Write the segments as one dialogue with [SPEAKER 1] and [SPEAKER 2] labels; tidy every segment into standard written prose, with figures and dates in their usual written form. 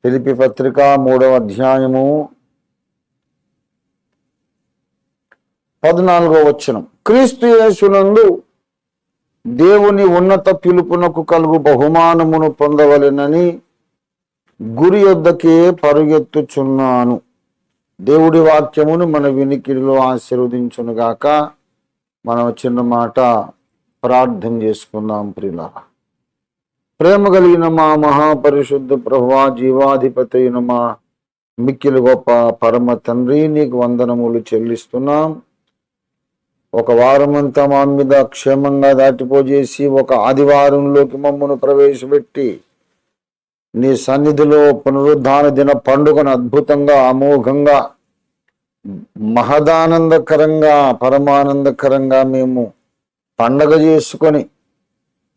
[SPEAKER 1] ఫిలిప్పీ పత్రిక 3వ అధ్యాయము 14వ వచనం. క్రీస్తు యేసునందు దేవుని ఉన్నత పిలుపునకు కలుగు బహుమానమును పొందవలెనని గురి యొద్దకే పరుగెత్తుచున్నాను. దేవుడి వాక్యమును మన వినికిడిలో ఆశీర్వదించునుగాక. మనం చిన్న మాట ప్రార్థన చేసుకుందాం. ప్రియులారా, ప్రేమ కలిగిన మా మహాపరిశుద్ధ ప్రభువా, జీవాధిపతి అయిన మా మిక్కిలి గొప్ప పరమ తండ్రి, నీకు వందనములు చెల్లిస్తున్నాం. ఒక వారమంతా మా మీద క్షేమంగా దాటిపోజేసి ఒక ఆదివారంలోకి మమ్మను ప్రవేశపెట్టి నీ సన్నిధిలో పునరుద్ధాన దిన పండుగను అద్భుతంగా, అమోఘంగా, మహదానందకరంగా, పరమానందకరంగా మేము పండగ చేసుకొని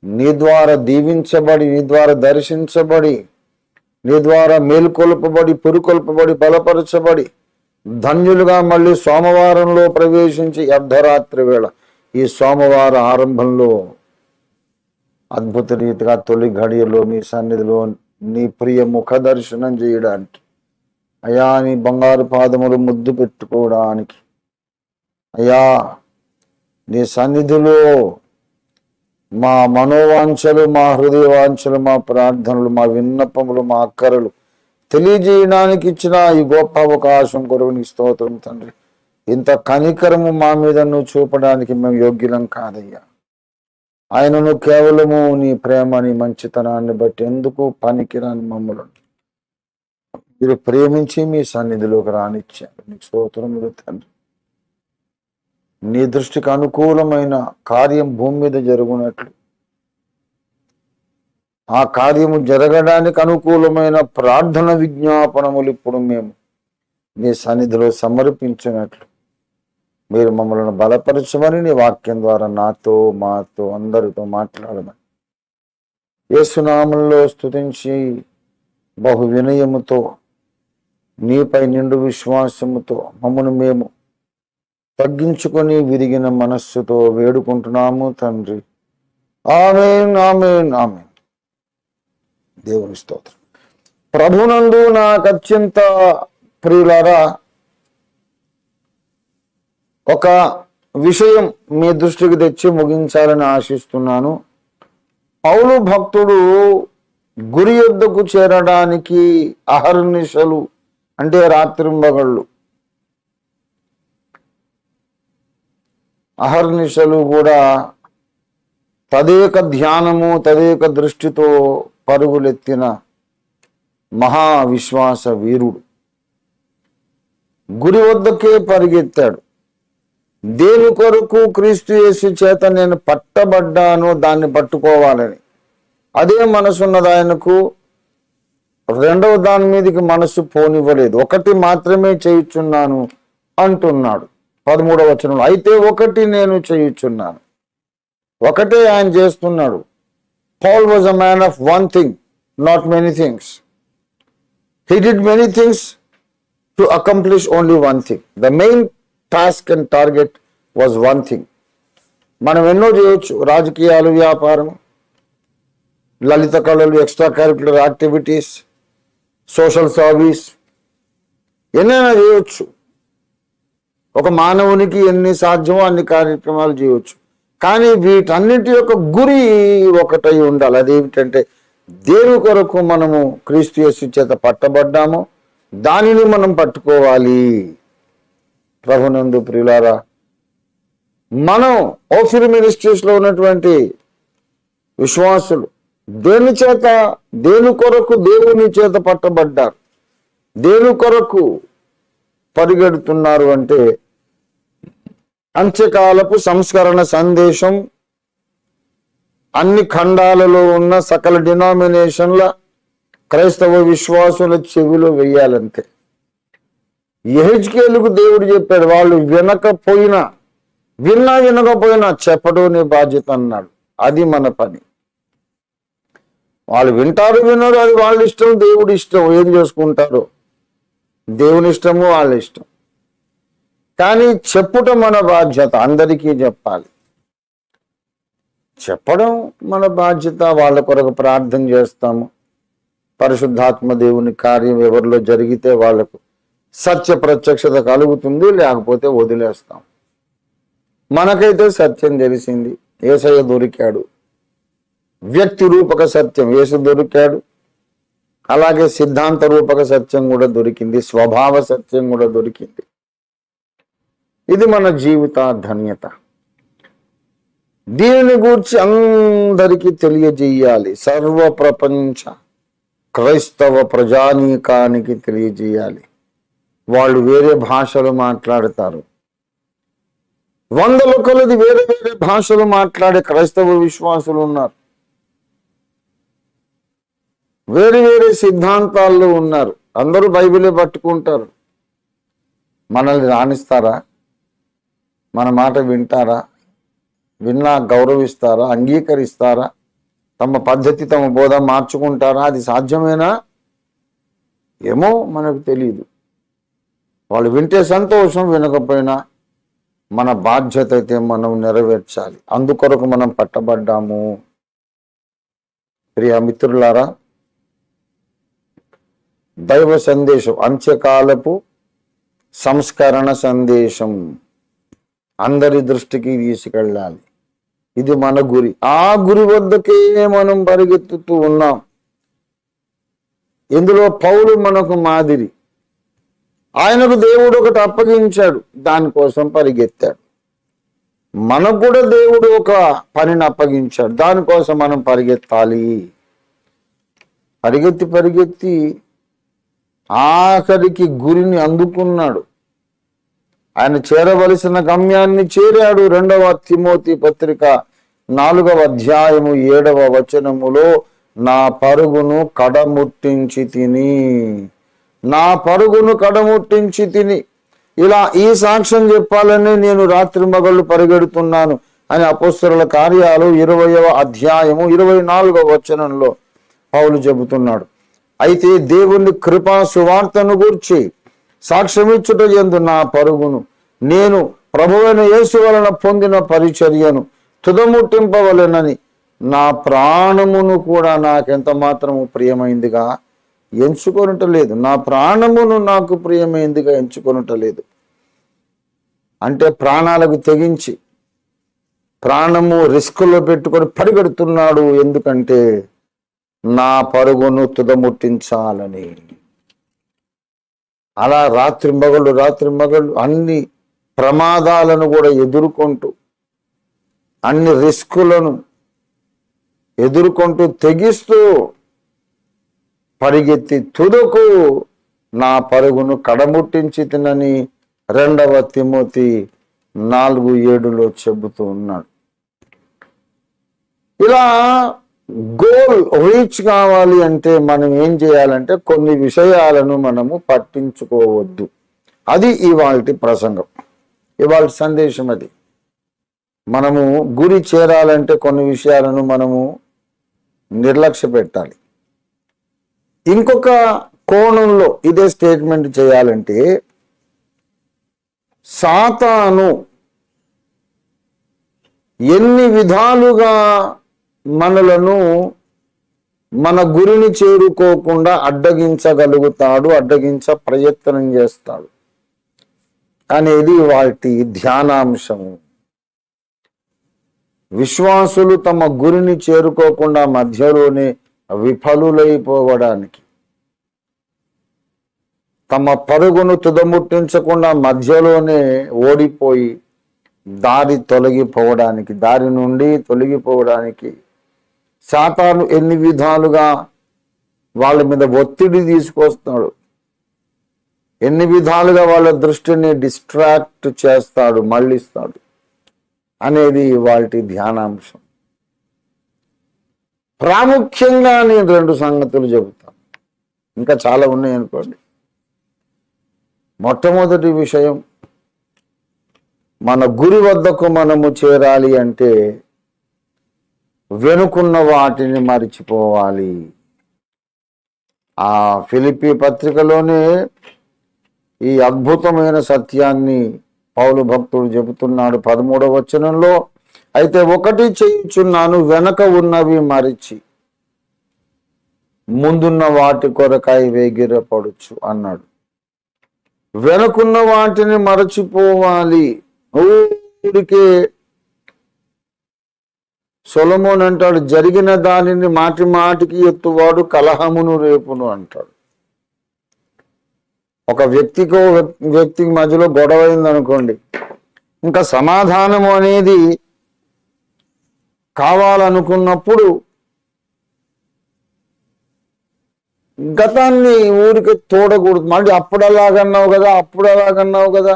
[SPEAKER 1] నీ ద్వారా దీవించబడి, నీ ద్వారా దర్శించబడి, నీ ద్వారా మేలుకొల్పబడి, పురుకొల్పబడి, బలపరచబడి ధన్యులుగా మళ్ళీ సోమవారంలో ప్రవేశించి అర్ధరాత్రి వేళ ఈ సోమవార ఆరంభంలో అద్భుత రీతిగా తొలి ఘడియలో మీ సన్నిధిలో నీ ప్రియ ముఖ దర్శనం చేయడానికి, అయా నీ బంగారు పాదములు ముద్దు పెట్టుకోవడానికి, అయా నీ సన్నిధిలో మా మనోవాంఛలు, మా హృదయవాంఛలు, మా ప్రార్థనలు, మా విన్నపములు, మా అక్కరలు తెలియజేయడానికి ఇచ్చిన ఈ గొప్ప అవకాశం కొరకు నీ స్తోత్రం తండ్రి. ఇంత కనికరము మా మీద నువ్వు చూపడానికి మేము యోగ్యులం కాదయ్యా. ఆయనను కేవలము నీ ప్రేమ, నీ మంచితనాన్ని బట్టి ఎందుకు పనికిరాని మమ్మలను మీరు ప్రేమించి మీ సన్నిధిలోకి రానిచ్చారు. నీకు స్తోత్రములు తండ్రి. నీ దృష్టికి అనుకూలమైన కార్యం భూమి మీద జరుగునట్లు, ఆ కార్యము జరగడానికి అనుకూలమైన ప్రార్థన విజ్ఞాపనములు ఇప్పుడు మేము నీ సన్నిధిలో సమర్పించినట్లు మీరు మమ్మల్ని బలపరచమని నీ వాక్యం ద్వారా నాతో, మాతో, అందరితో మాట్లాడమని యేసునామములో స్తుతించి బహు వినయముతో నీపై నిండు విశ్వాసముతో మమ్మను మేము తగ్గించుకొని విరిగిన మనస్సుతో వేడుకుంటున్నాము తండ్రి. ఆమేన్, ఆమేన్, ఆమేన్. దేవుని స్తోత్రం. ప్రభునందు నాకు అత్యంత ప్రియులారా, ఒక విషయం మీ దృష్టికి తెచ్చి ముగించాలని ఆశిస్తున్నాను. పౌలు భక్తుడు గురి యొద్దకు చేరడానికి అహర్నిశలు అంటే రాత్రింబగళ్ళు అహర్నిశలు కూడా తదేక ధ్యానము, తదేక దృష్టితో పరుగులెత్తిన మహావిశ్వాస వీరుడు గురి వద్దకే పరిగెత్తాడు. దేని కొరకు? క్రీస్తు యేసు చేత నేను పట్టబడ్డాను, దాన్ని పట్టుకోవాలని. అదే మనసున్నది ఆయనకు. రెండవ దాని మీదకి మనసు పోనివ్వలేదు. ఒకటి మాత్రమే చేయుచున్నాను అంటున్నాడు 13వ వచనంలో. అయితే ఒకటి నేను చేయుచున్నాను, ఒకటే ఆయన చేస్తున్నాడు. Paul was a man of one thing, not many things. He did many things to accomplish only one thing. The main task and target was one thing. మనం ఎన్నో చేయొచ్చు: రాజకీయాలు, వ్యాపారం, లలిత కళలు, extra curricular activities, social service, ఎన్నైనా చేయొచ్చు. ఒక మానవునికి ఎన్ని సాధ్యమో అన్ని కార్యక్రమాలు చేయవచ్చు. కానీ వీటన్నిటి యొక్క గురి ఒకటై ఉండాలి. అదేమిటంటే దేని కొరకు మనము క్రీస్తు యేసు చేత పట్టబడ్డామో దానిని మనం పట్టుకోవాలి. ప్రభునందు ప్రియులారా, మనం ఓఫిర్ మినిస్ట్రీస్ లో ఉన్నటువంటి విశ్వాసులు దేని కొరకు దేవుని చేత పట్టబడ్డారు, దేని కొరకు పరిగెడుతున్నారు అంటే అంత్యకాలపు సంస్కరణ సందేశం అన్ని ఖండాలలో ఉన్న సకల డినామినేషన్ల క్రైస్తవ విశ్వాసుల చెవిలో వెయ్యాలంతే. యెహెజ్కేలుకు దేవుడు చెప్పాడు, వాళ్ళు వినకపోయినా చెప్పడం నీ బాధ్యత అన్నాడు. అది మన పని. వాళ్ళు వింటారు, వినరు, అది వాళ్ళ ఇష్టం. దేవుడి ఇష్టం, ఏం చేసుకుంటారో దేవుని ఇష్టము, వాళ్ళ ఇష్టం. కానీ చెప్పుట మన బాధ్యత. అందరికీ చెప్పాలి. చెప్పడం మన బాధ్యత. వాళ్ళ కొరకు ప్రార్థన చేస్తాము, పరిశుద్ధాత్మ దేవుని కార్యం ఎవరిలో జరిగితే వాళ్ళకు సత్య ప్రత్యక్షత కలుగుతుంది, లేకపోతే వదిలేస్తాం. మనకైతే సత్యం తెలిసింది, యేసయ్య దొరికాడు. వ్యక్తి రూపక సత్యం యేసు దొరికాడు, అలాగే సిద్ధాంత రూపక సత్యం కూడా దొరికింది, స్వభావ సత్యం కూడా దొరికింది. ఇది మన జీవిత ధన్యత. దీనిని గూర్చి అందరికీ తెలియజేయాలి. సర్వ ప్రపంచ క్రైస్తవ ప్రజానీకానికి తెలియజేయాలి. వాళ్ళు వేరే భాషలు మాట్లాడతారు, వందల కొలది వేరే వేరే భాషలు మాట్లాడే క్రైస్తవ విశ్వాసులు ఉన్నారు, వేరే వేరే సిద్ధాంతాల్లో ఉన్నారు. అందరూ బైబిలే పట్టుకుంటారు. మనల్ని రాణిస్తారా? మన మాట వింటారా? విన్నా గౌరవిస్తారా? అంగీకరిస్తారా? తమ పద్ధతి తమ బోధ మార్చుకుంటారా? అది సాధ్యమేనా? ఏమో మనకు తెలియదు. వాళ్ళు వింటే సంతోషం, వినకపోయినా మన బాధ్యత అయితే మనం నెరవేర్చాలి. అందుకొరకు మనం పట్టబడ్డాము. ప్రియ మిత్రులారా, దైవ సందేశం, అంత్యకాలపు సంస్కరణ సందేశం అందరి దృష్టికి తీసుకెళ్ళాలి. ఇది మన గురి. ఆ గురి వద్దకే మనం పరిగెత్తుతూ ఉన్నాం. ఇందులో పౌలు మనకు మాదిరి. ఆయనకు దేవుడు ఒకటి అప్పగించాడు, దానికోసం పరిగెత్తాడు. మనకు కూడా దేవుడు ఒక పనిని అప్పగించాడు, దానికోసం మనం పరిగెత్తాలి. పరిగెత్తి పరిగెత్తి ఆఖరికి గురిని అందుకున్నాడు. ఆయన చేరవలసిన గమ్యాన్ని చేరాడు. 2వ తిమోతి పత్రిక 4వ అధ్యాయము 7వ వచనములో, నా పరుగును కడముట్టించి తిని, నా పరుగును కడముట్టించి తిని. ఇలా ఈ సాక్ష్యం చెప్పాలని నేను రాత్రి మగళ్ళు పరిగెడుతున్నాను అని అపోస్తలుల కార్యాలు 20వ అధ్యాయము 24వ వచనంలో పౌలు చెబుతున్నాడు. అయితే దేవుని కృపా సువార్తను గూర్చి సాక్ష్యమిచ్చుట యందు నా పరుగును, నేను ప్రభువైన యేసు వలన పొందిన పరిచర్యను తుదముట్టింపవలెనని నా ప్రాణమును కూడా నాకెంత మాత్రము ప్రియమైందిగా ఎంచుకొనుటలేదు. నా ప్రాణమును నాకు ప్రియమైందిగా ఎంచుకొనుటలేదు అంటే ప్రాణాలకు తెగించి ప్రాణము రిస్కులో పెట్టుకొని పరిగెడుతున్నాడు. ఎందుకంటే నా పరుగును తుదముట్టించాలని. అలా రాత్రి మగళ్ళు అన్ని ప్రమాదాలను కూడా ఎదుర్కొంటూ, అన్ని రిస్కులను ఎదుర్కొంటూ తెగిస్తూ పరిగెత్తి తుదకు నా పరుగును కడముట్టించి తినని 2వ తిమోతి 4:7 చెబుతూ ఉన్నాడు. ఇలా గోల్ రీచ్ కావాలి అంటే మనం ఏం చేయాలంటే కొన్ని విషయాలను మనము పట్టించుకోవద్దు. అది ఇవాల్టి ప్రసంగం, ఇవాల్టి సందేశం. అది మనము గురి చేరాలంటే కొన్ని విషయాలను మనము నిర్లక్ష్య పెట్టాలి. ఇంకొక కోణంలో ఇదే స్టేట్మెంట్ చేయాలంటే, సాతాను ఎన్ని విధాలుగా మనలను మన గురిని చేరుకోకుండా అడ్డగించగలుగుతాడు, అడ్డగించ ప్రయత్నం చేస్తాడు అనేది వాటి ధ్యానాంశము. విశ్వాసులు తమ గురిని చేరుకోకుండా మధ్యలోనే విఫలులైపోవడానికి, తమ పరుగును తుదముట్టించకుండా మధ్యలోనే ఓడిపోయి దారి నుండి తొలగిపోవడానికి సాతాను ఎన్ని విధాలుగా వాళ్ళ మీద ఒత్తిడి తీసుకొస్తాడు, ఎన్ని విధాలుగా వాళ్ళ దృష్టిని డిస్ట్రాక్ట్ చేస్తాడు, మళ్ళిస్తాడు అనేది వాటి ధ్యానాంశం. ప్రాముఖ్యంగా నేను 2 సంగతులు చెబుతాను, ఇంకా చాలా ఉన్నాయి అనుకోండి. మొట్టమొదటి విషయం, మన గురి వద్దకు మనము చేరాలి అంటే వెనుకున్న వాటిని మరిచిపోవాలి. ఆ ఫిలిప్పీ పత్రికలోనే ఈ అద్భుతమైన సత్యాన్ని పౌలు భక్తుడు చెబుతున్నాడు 13వ వచనంలో. అయితే ఒకటి చేయుచున్నాను, వెనక ఉన్నవి మరిచి ముందున్న వాటి కొరకై వేగిరపడుచు అన్నాడు. వెనుకున్న వాటిని మరచిపోవాలి. ఊరికే సొలొమోన్ అంటాడు, జరిగిన దానిని మాటి మాటికి ఎత్తువాడు కలహమును రేపును అంటాడు. ఒక వ్యక్తికి మధ్యలో గొడవ అయిందనుకోండి, ఇంకా సమాధానము అనేది కావాలనుకున్నప్పుడు గతాన్ని ఊరికి తోడకూడదు. మళ్ళీ అప్పుడు అలాగన్నావు కదా,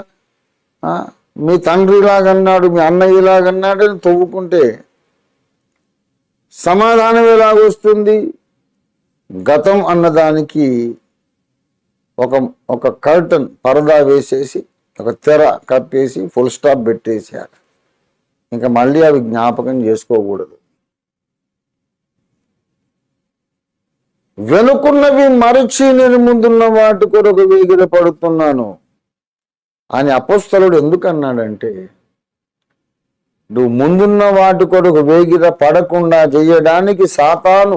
[SPEAKER 1] మీ తండ్రి ఇలాగన్నాడు, మీ అన్నయ్య ఇలాగన్నాడు అని తవ్వుకుంటే సమాధానం ఎలాగొస్తుంది? గతం అన్నదానికి ఒక కర్టన్ పరదా వేసేసి, ఒక తెర కప్పేసి ఫుల్ స్టాప్ పెట్టేసారు. ఇంకా మళ్ళీ అవి జ్ఞాపకం చేసుకోకూడదు. వెనుకున్నవి మరచి నేను ముందున్న వాటి కొరకు వేగిర పడుతున్నాను అని అపోస్తలుడు ఎందుకన్నాడంటే, నువ్వు ముందున్న వాటి కొరకు వేగిర పడకుండా చేయడానికి సాతాను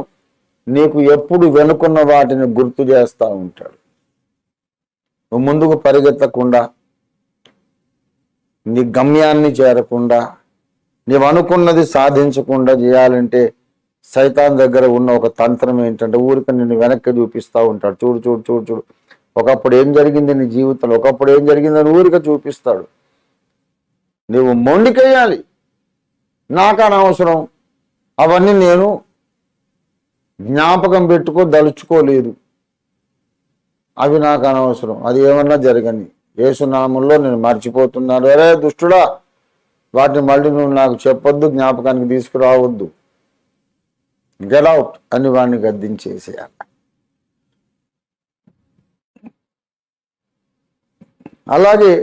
[SPEAKER 1] నీకు ఎప్పుడు వెనుకున్న వాటిని గుర్తు చేస్తూ ఉంటాడు. నువ్వు ముందుకు పరిగెత్తకుండా, నీ గమ్యాన్ని చేరకుండా, నీవు అనుకున్నది సాధించకుండా చేయాలంటే సైతాన్ దగ్గర ఉన్న ఒక తంత్రం ఏంటంటే, ఊరికి నిన్ను వెనక్కి చూపిస్తూ ఉంటాడు. చూడు, ఒకప్పుడు ఏం జరిగింది నీ జీవితంలో, ఒకప్పుడు ఏం జరిగిందని ఊరికే చూపిస్తాడు. నువ్వు మొండికేయాలి. నాకు అనవసరం, అవన్నీ నేను జ్ఞాపకం దలుచుకోలేదు, అవి నాకు అనవసరం, అది ఏమన్నా జరగని, యేసునామంలో నేను మర్చిపోతున్నాను. అరే దుష్టుడా, వాటిని మళ్ళీ నువ్వు నాకు చెప్పొద్దు, జ్ఞాపకానికి తీసుకురావద్దు, గెట్ అవుట్ అని వాడిని గద్దించేసేయాలి. అలాగే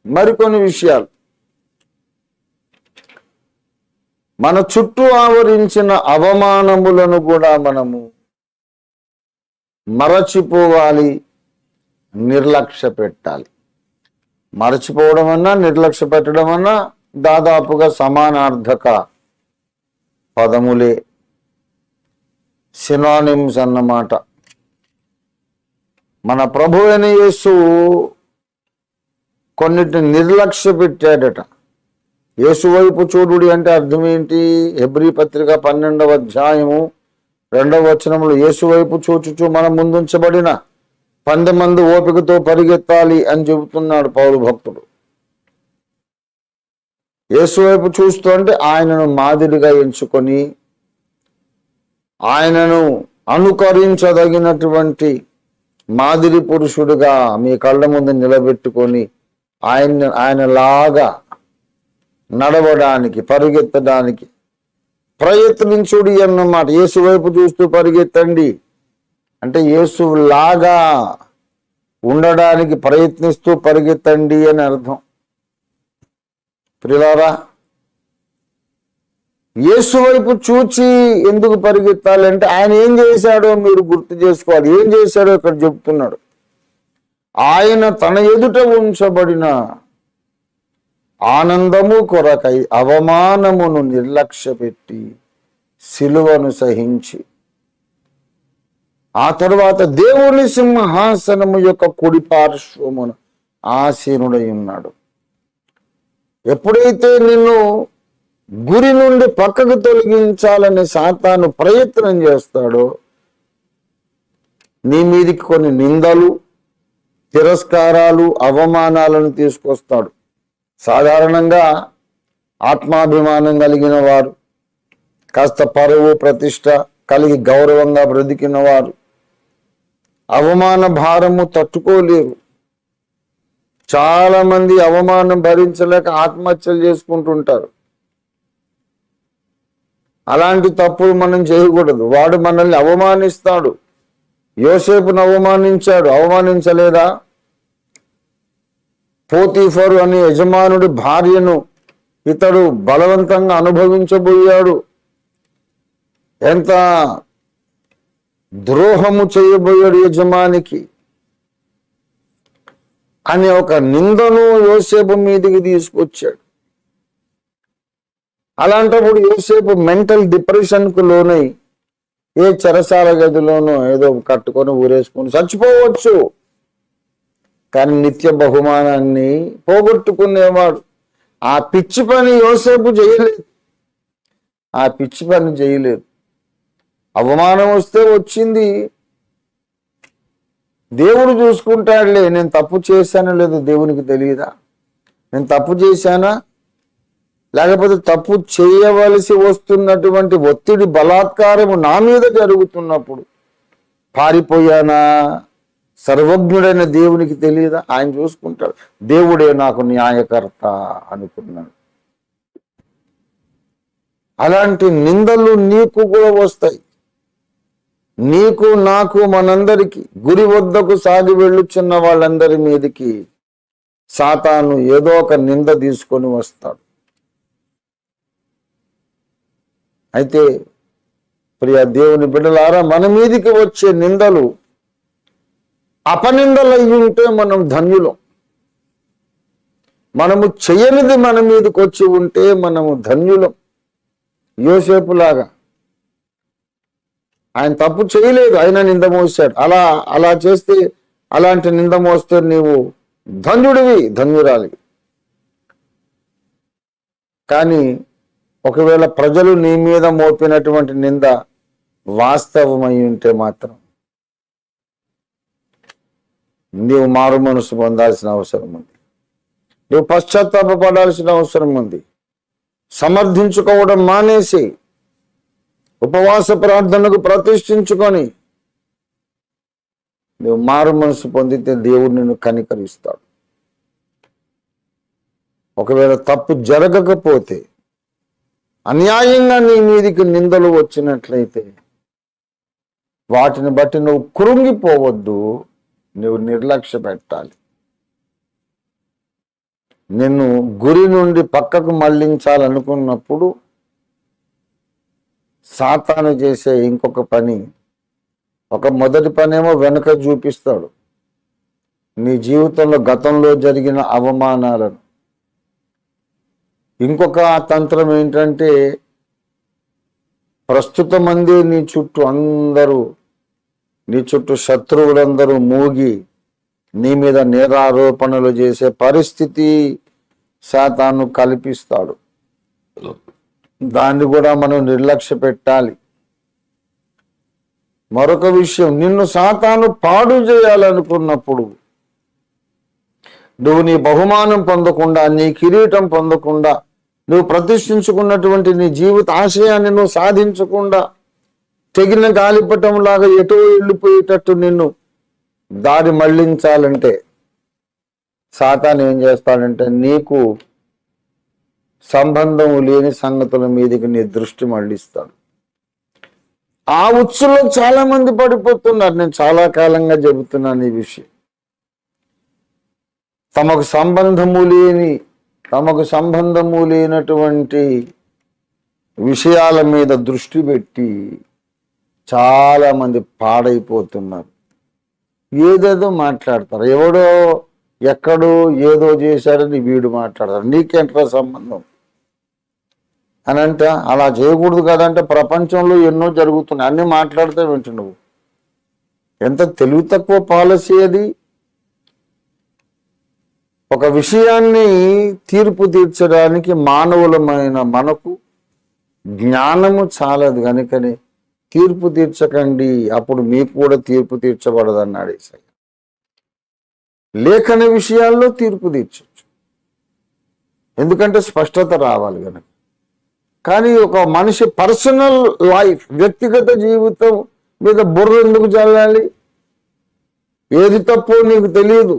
[SPEAKER 1] మరికొన్ని విషయాలు, మన చుట్టూ ఆవరించిన అవమానములను కూడా మనము మరచిపోవాలి, నిర్లక్ష్య పెట్టాలి. మరచిపోవడం అన్నా నిర్లక్ష్య పెట్టడం అన్నా దాదాపుగా సమానార్థక పదములే, సినానిమ్స్ అన్నమాట. మన ప్రభు అయిన యేసు కొన్నిటిని నిర్లక్ష్య పెట్టాడట. యేసు వైపు చూడుడి అంటే అర్థం ఏంటి? హెబ్రీ పత్రిక 12వ అధ్యాయము 2వ వచనంలో యేసు వైపు చూచుచు మనం ముందుంచబడిన 10 మంది ఓపికతో పరిగెత్తాలి అని చెబుతున్నాడు పౌలు భక్తుడు. యేసు వైపు చూస్తూ అంటే ఆయనను మాదిరిగా ఎంచుకొని, ఆయనను అనుకరించదగినటువంటి మాదిరి పురుషుడిగా మీ కళ్ళ ముందు నిలబెట్టుకొని ఆయనలాగా నడవడానికి, పరిగెత్తడానికి ప్రయత్నించుడి అన్నమాట. యేసు వైపు చూస్తూ పరిగెత్తండి అంటే యేసులాగా ఉండడానికి ప్రయత్నిస్తూ పరిగెత్తండి అని అర్థం. ప్రియులారా, యేసు వైపు చూచి ఎందుకు పరిగెత్తాలంటే ఆయన ఏం చేశాడో మీరు గుర్తు చేసుకోవాలి. ఏం చేశాడో ఇక్కడ చెప్తున్నాడు. ఆయన తన ఎదుట ఉంచబడిన ఆనందము కొరకై అవమానమును నిర్లక్ష్య పెట్టి సిలువను సహించి ఆ తరువాత దేవుని సింహాసనము యొక్క కుడి పార్శ్వమున ఆసీనుడై ఉన్నాడు. ఎప్పుడైతే నిన్ను గురి నుండి పక్కకు తొలగించాలని సాతాను ప్రయత్నం చేస్తాడో, నీ మీదికి కొన్ని నిందలు, తిరస్కారాలు, అవమానాలను తీసుకొస్తాడు. సాధారణంగా ఆత్మాభిమానం కలిగిన వారు, కాస్త పరువు ప్రతిష్ట కలిగి గౌరవంగా బ్రతికిన వారు అవమాన భారము తట్టుకోలేరు. చాలా మంది అవమానం భరించలేక ఆత్మహత్యలు చేసుకుంటుంటారు. అలాంటి తప్పులు మనం చేయకూడదు. వాడు మనల్ని అవమానిస్తాడు. యోసేపును అవమానించాడు, అవమానించలేదా? పోతీఫరు అనే యజమానుడి భార్యను ఇతడు బలవంతంగా అనుభవించబోయాడు. ఎంత ద్రోహము చేయబోయాడు యజమానికి అనే ఒక నిందను యోసేపు మీదికి తీసుకొచ్చాడు. అలాంటప్పుడు యోసేపు మెంటల్ డిప్రెషన్కు లోనై ఏ చెరసాల గదిలోనో ఏదో కట్టుకొని ఊరేసుకొని చచ్చిపోవచ్చు. కానీ నిత్య బహుమానాన్ని పోగొట్టుకునేవాడు. ఆ పిచ్చి పని యోసేపు చేయలేదు. ఆ పిచ్చి పని చేయలేదు. అవమానం వస్తే వచ్చింది, దేవుడు చూసుకుంటాడులే. నేను తప్పు చేశానో లేదో దేవునికి తెలియదా? నేను తప్పు చేశానా, లేకపోతే తప్పు చేయవలసి వస్తున్నటువంటి ఒత్తిడి, బలాత్కారము నా మీద జరుగుతున్నప్పుడు పారిపోయానా? సర్వజ్ఞుడైన దేవునికి తెలియదా? ఆయన చూసుకుంటాడు. దేవుడే నాకు న్యాయకర్త అనుకున్నాడు. అలాంటి నిందలు నీకు కూడా వస్తాయి. నీకు, నాకు, మనందరికీ, గురి వద్దకు సాగి వెళ్ళుచున్న వాళ్ళందరి మీదకి సాతాను ఏదో ఒక నింద తీసుకొని వస్తాడు. అయితే ప్రియ దేవుని బిడ్డలారా, మన మీదికి వచ్చే నిందలు అపనిందలు అయి ఉంటే మనం ధన్యులం. మనము చేయనిది మన మీదకి వచ్చి ఉంటే మనము ధన్యులం. యోసేపులాగా ఆయన తప్పు చేయలేదు, ఆయన నింద మోసాడు. అలా చేస్తే, అలాంటి నింద మోస్తే నీవు ధన్యుడివి, ధన్యురాలివి. కానీ ఒకవేళ ప్రజలు నీ మీద మోపినటువంటి నింద వాస్తవమై ఉంటే మాత్రం నీవు మారు మనసు పొందాల్సిన అవసరం ఉంది. నువ్వు పశ్చాత్తాపడాల్సిన అవసరం ఉంది. సమర్థించుకోవడం మానేసి ఉపవాస ప్రార్థనకు ప్రతిష్ఠించుకొని నువ్వు మారు మనసు పొందితే దేవుడు నిన్ను కనికరిస్తాడు. ఒకవేళ తప్పు జరగకపోతే, అన్యాయంగా నీ మీదికి నిందలు వచ్చినట్లయితే వాటిని బట్టి నువ్వు కృంగిపోవద్దు, నువ్వు నిర్లక్ష్య పెట్టాలి. నిన్ను గురి నుండి పక్కకు మళ్లించాలనుకున్నప్పుడు సాతాను చేసే ఇంకొక పని, మొదటి పనేమో వెనుక చూపిస్తాడు నీ జీవితంలో గతంలో జరిగిన అవమానాలను. ఇంకొక తంత్రం ఏంటంటే, ప్రస్తుతమందే నీ చుట్టూ శత్రువులందరూ మూగి నీ మీద నేరారోపణలు చేసే పరిస్థితి సాతాను కల్పిస్తాడు. దాన్ని కూడా మనం నిర్లక్ష్య పెట్టాలి. మరొక విషయం, నిన్ను సాతాను పాడు చేయాలనుకున్నప్పుడు నువ్వు నీ బహుమానం పొందకుండా, నీ కిరీటం పొందకుండా, నువ్వు ప్రతిష్ఠించుకున్నటువంటి నీ జీవిత ఆశయాన్ని నువ్వు సాధించకుండా, తెగిన గాలిపటం లాగా ఎటో వెళ్ళిపోయేటట్టు నిన్ను దారి మళ్లించాలంటే సాతాను ఏం చేస్తాడంటే, నీకు సంబంధం లేని సంగతుల మీదకి నీ దృష్టి మళ్లిస్తాడు. ఆ ఉచ్చులో చాలా మంది పడిపోతున్నారు. నేను చాలా కాలంగా చెబుతున్నాను ఈ విషయం. తమకు సంబంధము లేనటువంటి విషయాల మీద దృష్టి పెట్టి చాలా మంది పాడైపోతున్నారు. ఏదేదో మాట్లాడతారు. ఎవడో ఎక్కడో ఏదో చేశారని వీడు మాట్లాడతారు. నీకేంట్రా సంబంధం అని అంటే, అలా చేయకూడదు కదంటే ప్రపంచంలో ఎన్నో జరుగుతున్నాయి, అన్నీ మాట్లాడితే వింటు నువ్వు. ఎంత తెలివి తక్కువ పాలసీ అది. ఒక విషయాన్ని తీర్పు తీర్చడానికి మానవులమైన మనకు జ్ఞానము చాలదు కనుకనే తీర్పు తీర్చకండి, అప్పుడు మీకు కూడా తీర్పు తీర్చబడదన్నాడు యేసయ్య. లేఖన విషయాల్లో తీర్పు తీర్చొచ్చు, ఎందుకంటే స్పష్టత రావాలి కనుక. కానీ ఒక మనిషి పర్సనల్ లైఫ్, వ్యక్తిగత జీవితం మీద బుర్ర ఎందుకు చల్లాలి? ఏది తప్పో నీకు తెలియదు.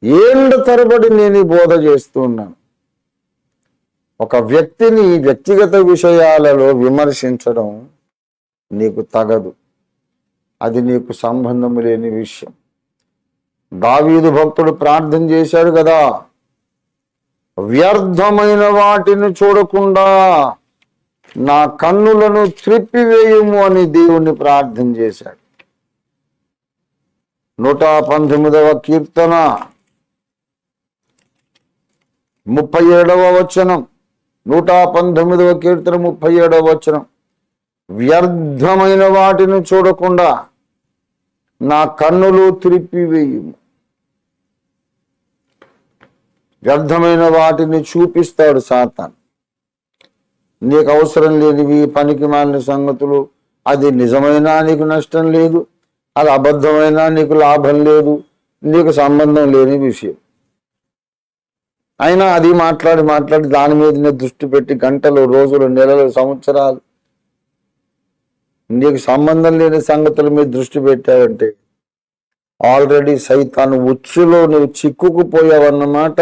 [SPEAKER 1] ఏళ్ళ తరబడి నేను ఈ బోధ చేస్తున్నాను. ఒక వ్యక్తిని వ్యక్తిగత విషయాలలో విమర్శించడం నీకు తగదు. అది నీకు సంబంధం లేని విషయం. దావీదు భక్తుడు ప్రార్థన చేశాడు కదా, వ్యర్థమైన వాటిని చూడకుండా నా కన్నులను త్రిప్పివేయుము అని దేవుణ్ణి ప్రార్థన చేశాడు. 119వ కీర్తన 37వ వచనం, 119వ కీర్తన 37వ వచనం. వ్యర్థమైన వాటిని చూడకుండా నా కన్నులు త్రిప్పివేయుము. వ్యర్థమైన వాటిని చూపిస్తాడు సాతాను. నీకు అవసరం లేనివి, పనికి మాలిన సంగతులు, అది నిజమైనా నీకు నష్టం లేదు, అది అబద్ధమైనా నీకు లాభం లేదు, నీకు సంబంధం లేని విషయం. అయినా అది మాట్లాడి దాని మీదనే దృష్టి పెట్టి గంటలు, రోజులు, నెలలు, సంవత్సరాలు నీకు సంబంధం లేని సంగతుల మీద దృష్టి పెట్టావంటే ఆల్రెడీ సైతాను ఉచ్చులో నువ్వు చిక్కుకుపోయావన్నమాట.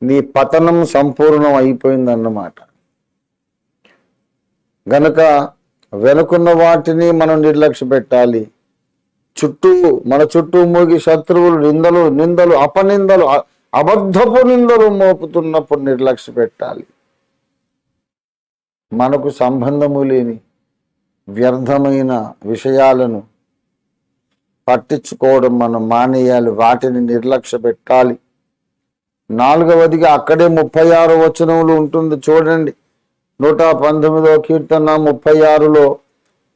[SPEAKER 1] నీ పతనం సంపూర్ణం అయిపోయిందన్నమాట. గనక వెనుకున్న వాటిని మనం నిర్లక్ష్య పెట్టాలి. మన చుట్టూ మూగి శత్రువులు నిందలు, అపనిందలు, అబద్ధపు నిందలు మోపుతున్నప్పుడు నిర్లక్ష్య పెట్టాలి. మనకు సంబంధము లేని వ్యర్థమైన విషయాలను పట్టించుకోవడం మనం మానేయాలి. వాటిని నిర్లక్ష్య పెట్టాలి. 4వదిగా అక్కడే 36వ వచనంలో ఉంటుంది చూడండి. 119వ కీర్తన 36లో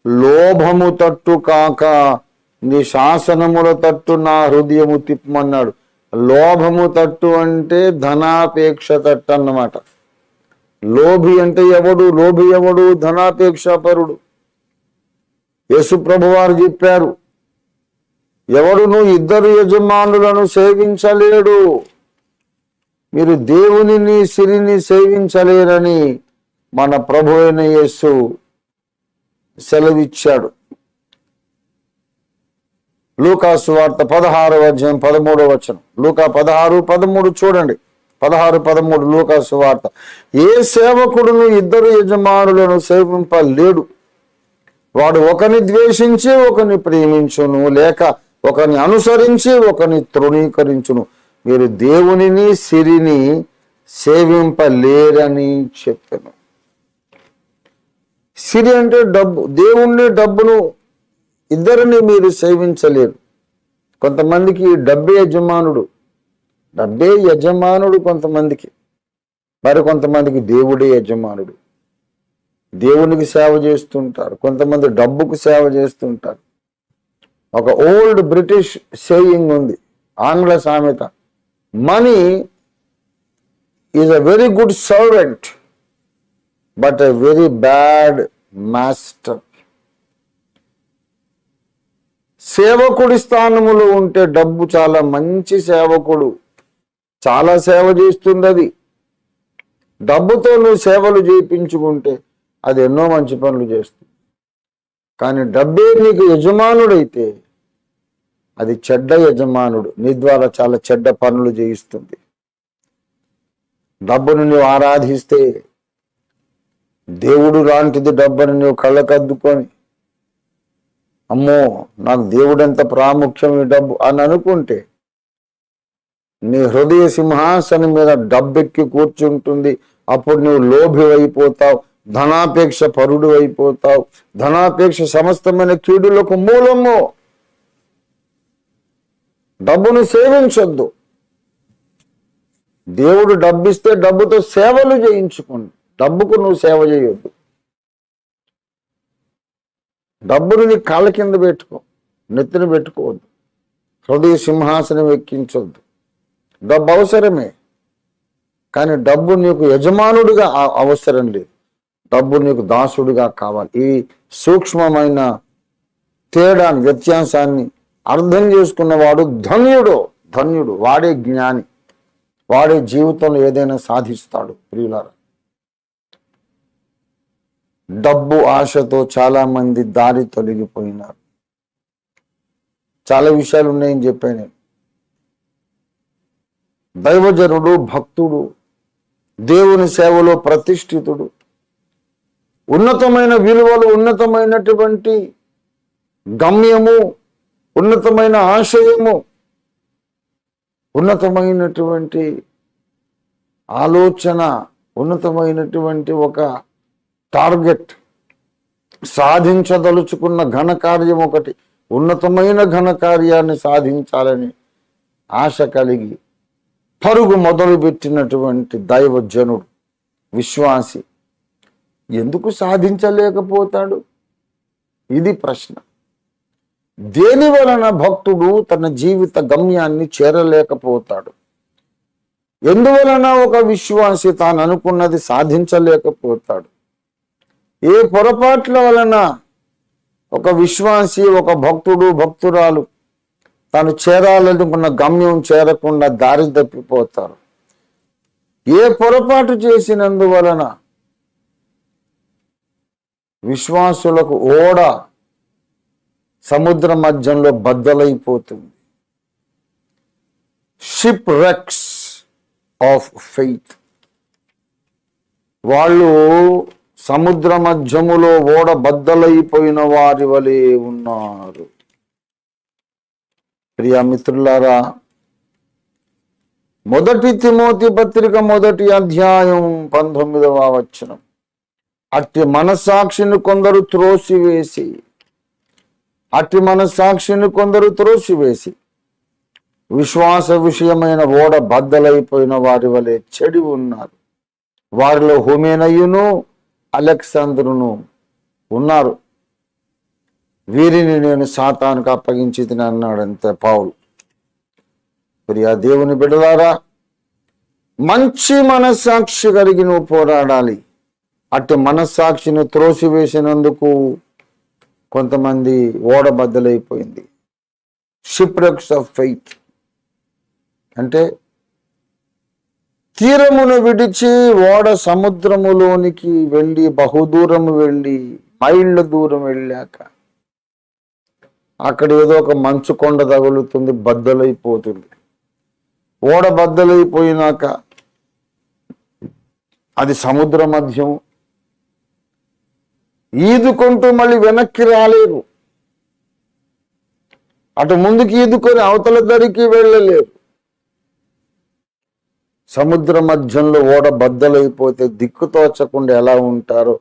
[SPEAKER 1] లోభము తట్టు కాక నీ శాసనముల తట్టు నా హృదయము తిప్పమన్నాడు. లోభము తట్టు అంటే ధనాపేక్ష తట్టు అన్నమాట. లోభి అంటే ఎవడు? లోభి ఎవడు? ధనాపేక్షపరుడు. యేసు ప్రభు వారు చెప్పారు, ఎవడును 2 యజమానులను సేవించలేడు. మీరు దేవునిని సిరిని సేవించలేరని మన ప్రభు అయిన యేసు సెలవిచ్చాడు. లూకా సువార్త 16వ అధ్యాయం 13వ వచనం. లూకా 16:13 చూడండి. 16:13 లూకా సువార్త. ఏ సేవకుడును 2 యజమానులను సేవింపలేడు. వాడు ఒకని ద్వేషించి ఒకని ప్రేమించును, లేక ఒకని అనుసరించి ఒకని తృణీకరించును. మీరు దేవునిని సిరిని సేవింపలేరని చెప్పాను. సిరి అంటే డబ్బు. దేవుణ్ణి, డబ్బును, ఇద్దరిని మీరు సేవించలేరు. కొంతమందికి డబ్బే యజమానుడు కొంతమందికి. మరి కొంతమందికి దేవుడే యజమానుడు. దేవునికి సేవ చేస్తుంటారు, కొంతమంది డబ్బుకు సేవ చేస్తుంటారు. ఒక ఓల్డ్ బ్రిటిష్ సేయింగ్ ఉంది, ఆంగ్ల సామెత, money is a very good servant but a very bad master. సేవకుడి స్థానములో ఉంటే డబ్బు చాలా మంచి సేవకుడు, చాలా సేవ చేస్తుంది. అది డబ్బుతో నువ్వు సేవలు చేయించుకుంటే అది ఎన్నో మంచి పనులు చేస్తుంది. కానీ డబ్బే నీకు యజమానుడైతే అది చెడ్డ యజమానుడు. నీ ద్వారా చాలా చెడ్డ పనులు చేయిస్తుంది. డబ్బును నువ్వు ఆరాధిస్తే దేవుడు లాంటిది డబ్బుని నువ్వు కళ్ళకద్దుకొని, అమ్మో నాకు దేవుడు ఎంత ప్రాముఖ్యం ఈ డబ్బు అని అనుకుంటే నీ హృదయ సింహాసనం మీద డబ్బెక్కి కూర్చుంటుంది. అప్పుడు నువ్వు లోభి అయిపోతావు, ధనాపేక్ష పరుడు అయిపోతావు. ధనాపేక్ష సమస్తమైన కీడులకు మూలము. డబ్బును సేవించొద్దు. దేవుడు డబ్బిస్తే డబ్బుతో సేవలు చేయించుకోండి, డబ్బుకు నువ్వు సేవ చేయొద్దు. డబ్బుని నీ కాళ్ళ కింద పెట్టుకో, నెత్తిన పెట్టుకోవద్దు. హృదయ సింహాసనం ఎక్కించొద్దు. డబ్బు అవసరమే, కానీ డబ్బు నీకు యజమానుడిగా అవసరం లేదు. డబ్బు నీకు దాసుడిగా కావాలి. ఈ సూక్ష్మమైన తేడాన్ని, వ్యత్యాసాన్ని అర్థం చేసుకున్నవాడు ధన్యుడు. వాడే జ్ఞాని. వాడే జీవితంలో ఏదైనా సాధిస్తాడు. ప్రియులారా, డబ్బు ఆశతో చాలా మంది దారి తొలగిపోయినారు. చాలా విషయాలు ఉన్నాయని చెప్పాను నేను. దైవజనుడు, భక్తుడు, దేవుని సేవలో ప్రతిష్ఠితుడు, ఉన్నతమైన విలువలు, ఉన్నతమైనటువంటి గమ్యము, ఉన్నతమైన ఆశయము, ఉన్నతమైనటువంటి ఆలోచన, ఉన్నతమైనటువంటి ఒక టార్గెట్, సాధించదలుచుకున్న ఘనకార్యం ఒకటి, ఉన్నతమైన ఘనకార్యాన్ని సాధించాలని ఆశ కలిగి పరుగు మొదలుపెట్టినటువంటి దైవజనుడు, విశ్వాసి, ఎందుకు సాధించలేకపోతాడు? ఇది ప్రశ్న. దేని వలన భక్తుడు తన జీవిత గమ్యాన్ని చేరలేకపోతాడు? ఎందువలన ఒక విశ్వాసి తాను అనుకున్నది సాధించలేకపోతాడు? ఏ పొరపాట్ల వలన ఒక విశ్వాసి, ఒక భక్తుడు, భక్తురాలు తాను చేరాలనుకున్న గమ్యం చేరకుండా దారి తప్పిపోతారు? ఏ పొరపాటు చేసినందువలన విశ్వాసులకు ఓడ సముద్ర మధ్యంలో బద్దలైపోతుంది? Shipwrecks of faith. వాళ్ళు సముద్ర మధ్యములో ఓడ బద్దలైపోయిన వారి వలె ఉన్నారు. ప్రియ మిత్రులారా, 1 తిమోతి పత్రిక 1వ అధ్యాయం 19వ వచనం. అట్టి మనస్సాక్షిని కొందరు త్రోసివేసి విశ్వాస విషయమైన ఓడ బద్దలైపోయిన వారి వలె చెడి ఉన్నారు. వారిలో హుమేనయును అలెగ్జాందరును ఉన్నారు. వీరిని నేను సాతానుకు అప్పగించి తిని అన్నాడంతే పౌలు. ప్రియా దేవుని బిడ్డలారా, మంచి మనస్సాక్షి కలిగి నువ్వు పోరాడాలి. అట్టి మనస్సాక్షిని త్రోసివేసినందుకు కొంతమంది ఓడ బద్దలైపోయింది. షిప్రెక్స్ ఆఫ్ ఫెయిత్ అంటే తీరమును విడిచి ఓడ సముద్రములోనికి వెళ్ళి బహుదూరము వెళ్ళి మైళ్ళ దూరం వెళ్ళాక అక్కడ ఏదో ఒక మంచు కొండ తగులుతుంది, బద్దలైపోతుంది. ఓడ బద్దలైపోయినాక అది సముద్ర మధ్యం. ఈదుకుంటూ మళ్ళీ వెనక్కి రాలేరు, అటు ముందుకు ఈదుకొని అవతల దరికి వెళ్ళలేరు. సముద్ర మధ్యంలో ఓడ బద్దలైపోతే దిక్కుతోచకుండా ఎలా ఉంటారో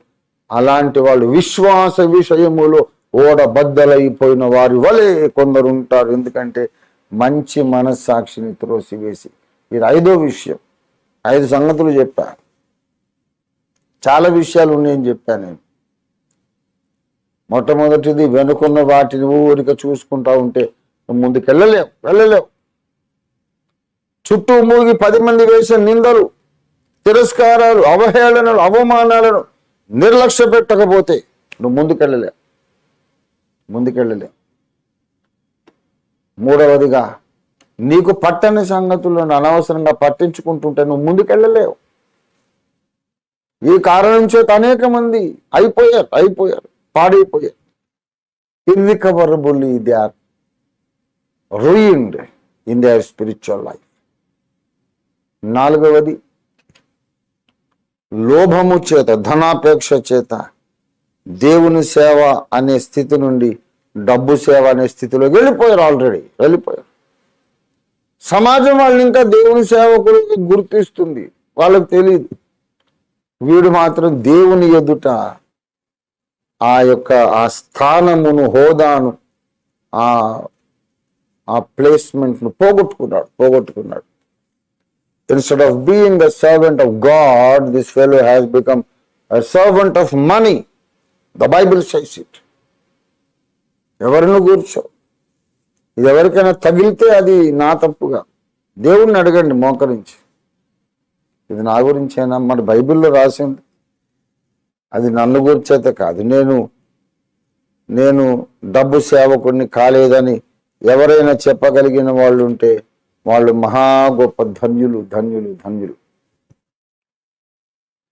[SPEAKER 1] అలాంటి వాళ్ళు విశ్వాస విషయములో ఓడ బద్దలైపోయిన వారి వలె కొందరు ఉంటారు. ఎందుకంటే మంచి మనస్సాక్షిని త్రోసివేసి. ఇది 5వ విషయం. 5 సంగతులు చెప్పా. చాలా విషయాలు ఉన్నాయని చెప్పాను నేను. మొట్టమొదటిది, వెనుకున్న వాటిని ఊరిక చూసుకుంటా ఉంటే ముందుకు వెళ్ళలేవు. చుట్టూ మూగి 10 మంది వేసే నిందలు, తిరస్కారాలు, అవహేళనలు, అవమానాలను నిర్లక్ష్య పెట్టకపోతే నువ్వు ముందుకెళ్ళలేవు. 3వదిగా, నీకు పట్టని సంగతులను అనవసరంగా పట్టించుకుంటుంటే నువ్వు ముందుకెళ్ళలేవు. ఈ కారణం చేత అనేక మంది అయిపోయారు, పాడైపోయారు. Irrecoverably they are ruined in their spiritual life. 4వది, లోభము చేత, ధనాపేక్ష చేత దేవుని సేవ అనే స్థితి నుండి డబ్బు సేవ అనే స్థితిలో వెళ్ళిపోయారు. సమాజం వాళ్ళని ఇంకా దేవుని సేవకులు గుర్తిస్తుంది, వాళ్ళకి తెలియదు. వీడు మాత్రం దేవుని ఎదుట ఆ స్థానమును, హోదాను, ఆ ప్లేస్మెంట్ను పోగొట్టుకున్నాడు. Instead of being a servant of God, this fellow has become a servant of money. The Bible says it. ఎవరిని కూర్చో, ఇది ఎవరికైనా తగిలితే అది నా తప్పుగా దేవుణ్ణి అడగండి మోకరించి. ఇది నా గురించేనా? మన బైబిల్లో రాసింది. అది నన్ను గురించైతే కాదు. నేను డబ్బు సేవకుడిని కాలేదని ఎవరైనా చెప్పగలిగిన వాళ్ళు ఉంటే వాళ్ళు మహా గొప్ప ధన్యులు.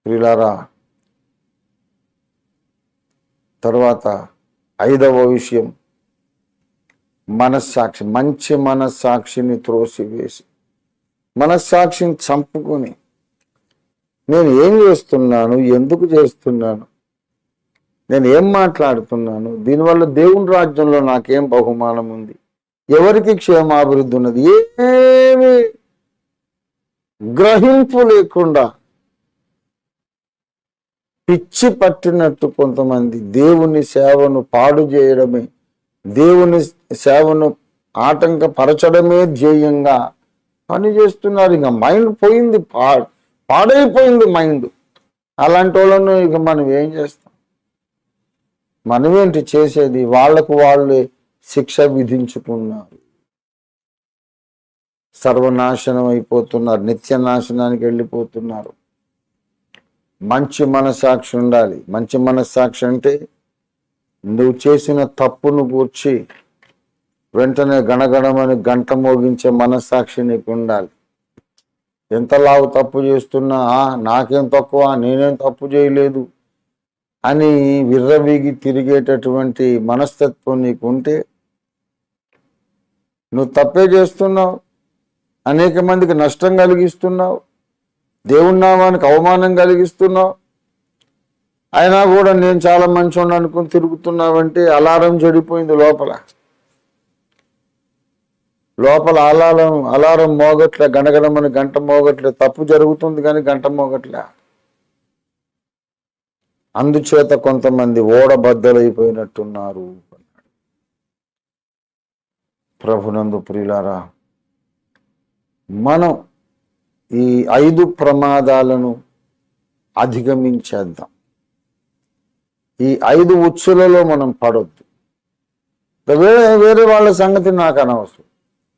[SPEAKER 1] ప్రియులారా, తర్వాత 5వ విషయం, మనస్సాక్షి. మంచి మనస్సాక్షిని త్రోసివేసి, మనస్సాక్షిని చంపుకొని, నేను ఏం చేస్తున్నాను, ఎందుకు చేస్తున్నాను, నేను ఏం మాట్లాడుతున్నాను, దీనివల్ల దేవుని రాజ్యంలో నాకేం బహుమానం ఉంది, ఎవరికి క్షేమాభివృద్ధి ఉన్నది, ఏమి గ్రహింపు లేకుండా పిచ్చి పట్టినట్టు కొంతమంది దేవుని సేవను పాడు చేయడమే, దేవుని సేవను ఆటంకపరచడమే ధ్యేయంగా పనిచేస్తున్నారు. ఇంకా మైండ్ పోయింది, పాడైపోయింది మైండ్. అలాంటి వాళ్ళను ఇక మనం ఏం చేస్తాం? మనమేంటి చేసేది? వాళ్లకు వాళ్ళే శిక్ష విధించుకున్నారు, సర్వనాశనం అయిపోతున్నారు, నిత్య నాశనానికి వెళ్ళిపోతున్నారు. మంచి మనస్సాక్షి ఉండాలి. మంచి మనస్సాక్షి అంటే నువ్వు చేసిన తప్పును గూర్చి వెంటనే గణగణమని గంట మోగించే మనస్సాక్షి నీకు ఉండాలి. ఎంతలావు తప్పు చేస్తున్నా నాకేం తక్కువ, నేనేం తప్పు చేయలేదు అని విర్రవీగి తిరిగేటటువంటి మనస్తత్వం నీకు ఉంటే నువ్వు తప్పే చేస్తున్నావు, అనేక మందికి నష్టం కలిగిస్తున్నావు, దేవుని నామానికి అవమానం కలిగిస్తున్నావు. అయినా కూడా నేను చాలా మంచోడు అనుకుని తిరుగుతున్నావంటే అలారం చెడిపోయింది. లోపల అలారం మోగట్లే, గణగణమని గంట మోగట్లే. తప్పు జరుగుతుంది కానీ గంట మోగట్లే. అందుచేత కొంతమంది ఓడబద్దలైపోయినట్టున్నారు. ప్రభునందు ప్రియులారా, మనం ఈ 5 ప్రమాదాలను అధిగమించేద్దాం. ఈ 5 ఉచ్చులలో మనం పడొద్దు. వేరే వాళ్ళ సంగతి నాకు అనవసరం,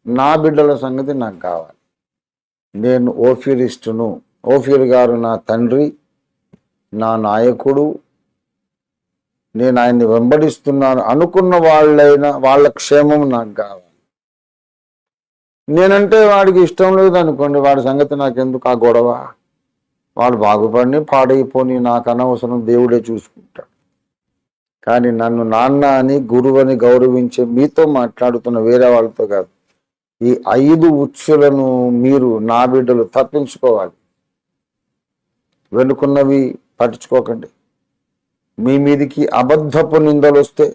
[SPEAKER 1] నా బిడ్డల సంగతి నాకు కావాలి. నేను ఓఫీరిస్టును. ఓఫీర్ గారు నా తండ్రి, నా నాయకుడు, నేను ఆయన్ని వెంబడిస్తున్నాను అనుకున్న వాళ్ళ క్షేమం నాకు కావాలి. నేనంటే వాడికి ఇష్టం లేదు అనుకోండి, వాడి సంగతి నాకెందుకు ఆ గొడవ? వాడు బాగుపడిని పాడైపోని నాకు అనవసరం, దేవుడే చూసుకుంటాడు. కానీ నన్ను నాన్న అని గురువు అని గౌరవించే మీతో మాట్లాడుతున్న వేరే వాళ్ళతో కాదు. ఈ 5 ఉచ్చులను మీరు నా బిడ్డలు తప్పించుకోవాలి. వెనుకున్నవి పట్టించుకోకండి. మీ మీదికి అబద్ధపు నిందలు వస్తే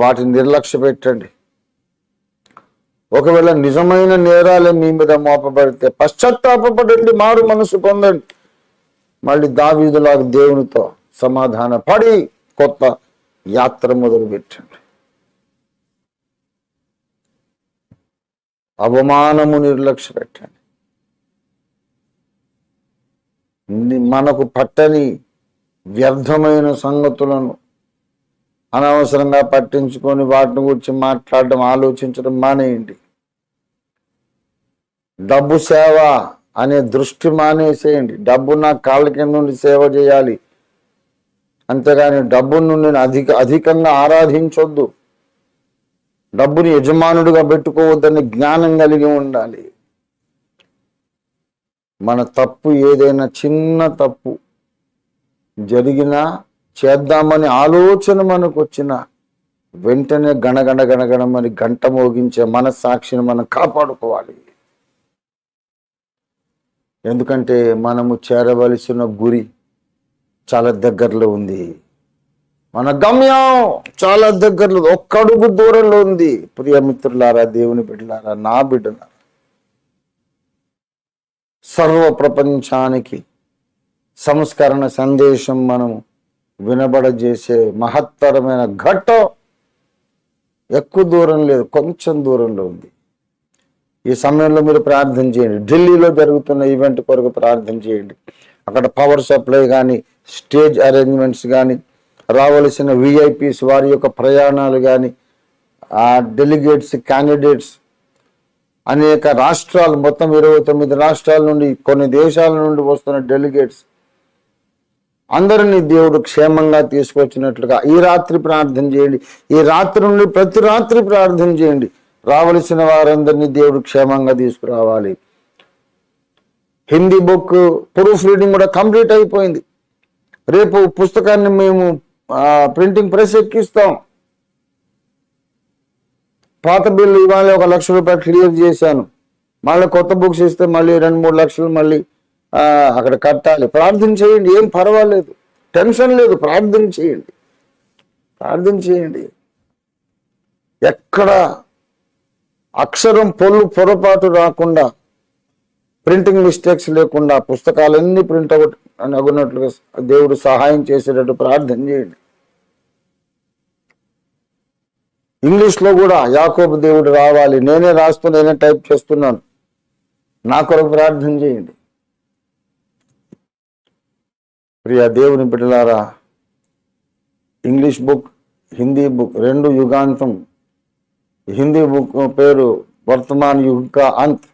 [SPEAKER 1] వాటిని నిర్లక్ష్య పెట్టండి. ఒకవేళ నిజమైన నేరాలే మీ మీద మోపబడితే పశ్చాత్తాపడండి, మారు మనసు పొందండి. మళ్ళీ దావీదులాగా దేవునితో సమాధాన పడి కొత్త యాత్ర మొదలు పెట్టండి. అవమానము నిర్లక్ష్య పెట్టండి. మనకు పట్టని వ్యర్థమైన సంగతులను అనవసరంగా పట్టించుకొని వాటిని గురించి మాట్లాడడం, ఆలోచించడం మానేయండి. డబ్బు సేవ అనే దృష్టి మానేసేయండి. డబ్బు నా కాళ్ళ కింద నుండి సేవ చేయాలి, అంతేగాని డబ్బును నేను అధికంగా ఆరాధించొద్దు. డబ్బుని యజమానుడిగా పెట్టుకోవద్దని జ్ఞానం కలిగి ఉండాలి. మన తప్పు ఏదైనా చిన్న తప్పు జరిగినా, చేద్దామని ఆలోచన మనకు వచ్చిన వెంటనే గణగణమని గంట మోగించే మనస్సాక్షిని మనం కాపాడుకోవాలి. ఎందుకంటే మనము చేరవలసిన గురి చాలా దగ్గరలో ఉంది. మన గమ్యం చాలా దగ్గరలో, ఒక్క అడుగు దూరంలో ఉంది. ప్రియమిత్రులారా, దేవుని బిడ్డలారా, నా బిడ్డలారా, సర్వ ప్రపంచానికి సంస్కరణ సందేశం మనము వినబడజేసే మహత్తరమైన ఘట్టం ఎక్కువ దూరం లేదు, కొంచెం దూరంలో ఉంది. ఈ సమయంలో మీరు ప్రార్థన చేయండి. ఢిల్లీలో జరుగుతున్న ఈవెంట్ కొరకు ప్రార్థన చేయండి. అక్కడ పవర్ సప్లై కానీ, స్టేజ్ అరేంజ్మెంట్స్ కానీ, రావలసిన విఐపీస్ వారి యొక్క ప్రయాణాలు కానీ, ఆ డెలిగేట్స్, క్యాండిడేట్స్, అనేక రాష్ట్రాలు, మొత్తం 29 రాష్ట్రాల నుండి, కొన్ని దేశాల నుండి వస్తున్న డెలిగేట్స్ అందరినీ దేవుడు క్షేమంగా తీసుకొచ్చినట్లుగా ఈ రాత్రి ప్రార్థన చేయండి. ఈ రాత్రి నుండి ప్రతి రాత్రి ప్రార్థన చేయండి. రావలసిన వారందరినీ దేవుడు క్షేమంగా తీసుకురావాలి. హిందీ బుక్ ప్రూఫ్ రీడింగ్ కూడా కంప్లీట్ అయిపోయింది. రేపు పుస్తకాన్ని మేము ప్రింటింగ్ ప్రెస్ ఎక్కిస్తాం. పాత బిల్లు ఇవాళ 1 లక్ష రూపాయలు క్లియర్ చేశాను. మళ్ళీ కొత్త బుక్స్ ఇస్తే మళ్ళీ 2-3 లక్షలు మళ్ళీ అక్కడ కట్టాలి. ప్రార్థన చేయండి, ఏం పర్వాలేదు, టెన్షన్ లేదు. ప్రార్థన చేయండి. ఎక్కడ అక్షరం పొరపాటు రాకుండా, ప్రింటింగ్ మిస్టేక్స్ లేకుండా పుస్తకాలన్నీ ప్రింట్ అవుట్ అని అగున్నట్లుగా దేవుడు సహాయం చేసేటట్టు ప్రార్థన చేయండి. ఇంగ్లీష్లో కూడా యాకోబు దేవుడు రావాలి. నేనే టైప్ చేస్తున్నాను. నా కొరకు ప్రార్థన చేయండి. ప్రియ దేవుని బిడ్డలారా, ఇంగ్లీష్ బుక్, హిందీ బుక్ రెండు యుగాంతం. హిందీ బుక్ పేరు వర్తమాన్ యుగ్ కా అంత్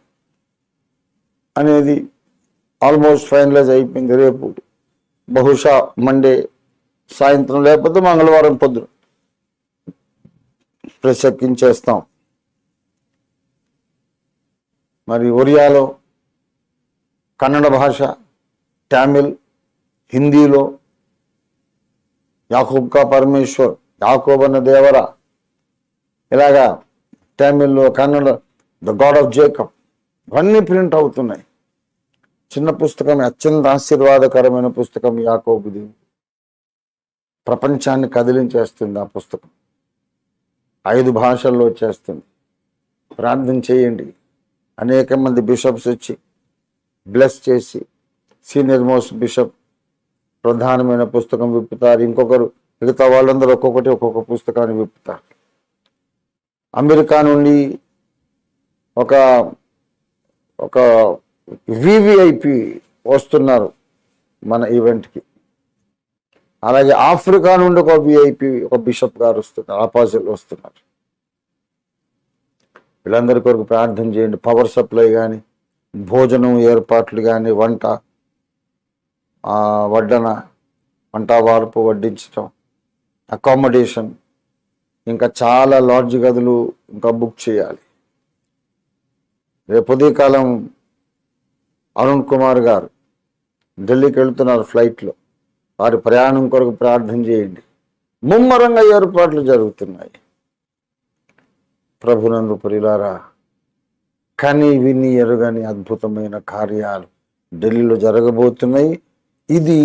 [SPEAKER 1] అనేది ఆల్మోస్ట్ ఫైనలైజ్ అయిపోయింది. రేపు బహుశా మండే సాయంత్రం లేకపోతే మంగళవారం పొద్దున ప్రసక్కించేస్తాం. మరి ఒరియాలో, కన్నడ భాష, తమిళ్, హిందీలో యాకూబ్ కా పరమేశ్వర్, యాకోబ్ అన్న దేవరా, ఇలాగా తమిళ్లో, Kannada the God of Jacob, ఇవన్నీ ప్రింట్ అవుతున్నాయి. చిన్న పుస్తకం, అత్యంత ఆశీర్వాదకరమైన పుస్తకం యాకోబుది. ప్రపంచాన్ని కదిలించేస్తుంది ఆ పుస్తకం. 5 భాషల్లో వచ్చేస్తుంది. ప్రార్థన చేయండి. అనేక మంది బిషప్స్ వచ్చి బ్లెస్ చేసి, సీనియర్ మోస్ట్ బిషప్ ప్రధానమైన పుస్తకం విప్పుతారు. ఇంకొకరు, మిగతా వాళ్ళందరూ ఒక్కొక్క పుస్తకాన్ని విప్పుతారు. అమెరికా నుండి ఒక వివిఐపి వస్తున్నారు మన ఈవెంట్కి. అలాగే ఆఫ్రికా నుండి ఒక విఐపి, ఒక బిషప్ గారు వస్తున్నారు, అపాజిల్ వస్తున్నారు. వీళ్ళందరి కొరకు ప్రార్థన చేయండి. పవర్ సప్లై కానీ, భోజనం ఏర్పాట్లు కానీ, వంట వార్పు వడ్డించడం, అకామిడేషన్, ఇంకా చాలా లాడ్జ్ గదులు ఇంకా బుక్ చేయాలి. రేపు ఉదయకాలం అరుణ్ కుమార్ గారు ఢిల్లీకి వెళ్తున్నారు ఫ్లైట్లో. వారి ప్రయాణం కొరకు ప్రార్థన చేయండి. ముమ్మరంగా ఏర్పాట్లు జరుగుతున్నాయి. ప్రభునందు ప్రియులారా, కని విని ఎరుగని అద్భుతమైన కార్యాలు ఢిల్లీలో జరగబోతున్నాయి. ఇది